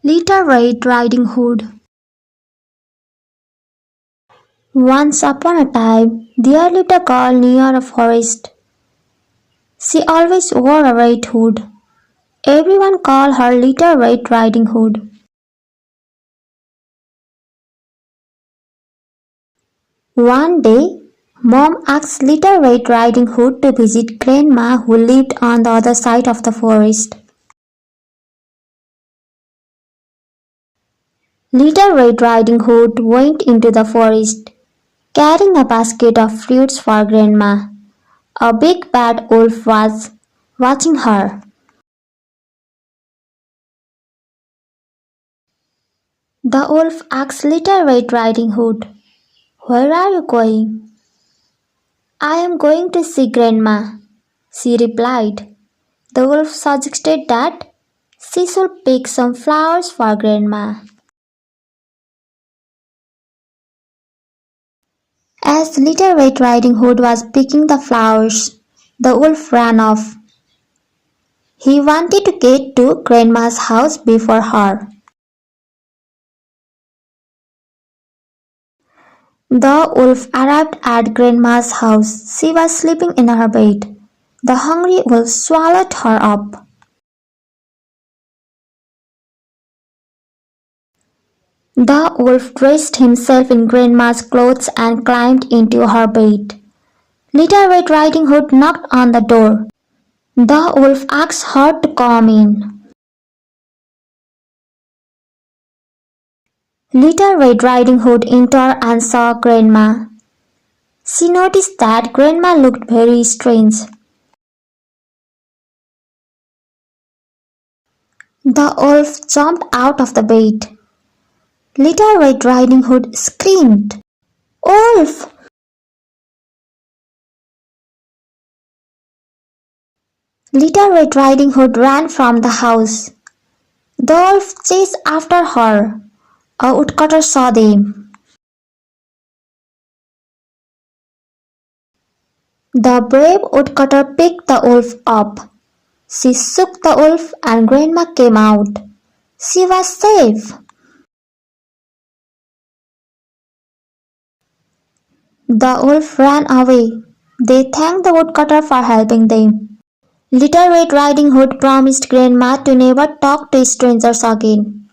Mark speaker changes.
Speaker 1: Little Red Riding Hood. Once upon a time, there lived a girl near a forest. She always wore a red hood. Everyone called her Little Red Riding Hood. One day, Mom asked Little Red Riding Hood to visit Grandma who lived on the other side of the forest. Little Red Riding Hood went into the forest, carrying a basket of fruits for Grandma. A big bad wolf was watching her. The wolf asked Little Red Riding Hood, "Where are you going?" "I am going to see Grandma," she replied. The wolf suggested that she should pick some flowers for Grandma. As Little Red Riding Hood was picking the flowers, the wolf ran off. He wanted to get to Grandma's house before her. The wolf arrived at Grandma's house. She was sleeping in her bed. The hungry wolf swallowed her up. The wolf dressed himself in Grandma's clothes and climbed into her bed. Little Red Riding Hood knocked on the door. The wolf asked her to come in. Little Red Riding Hood entered and saw Grandma. She noticed that Grandma looked very strange. The wolf jumped out of the bed. Little Red Riding Hood screamed, "Wolf!" Little Red Riding Hood ran from the house. The wolf chased after her. A woodcutter saw them. The brave woodcutter picked the wolf up. She shook the wolf and Grandma came out. She was safe. The wolf ran away. They thanked the woodcutter for helping them. Little Red Riding Hood promised Grandma to never talk to strangers again.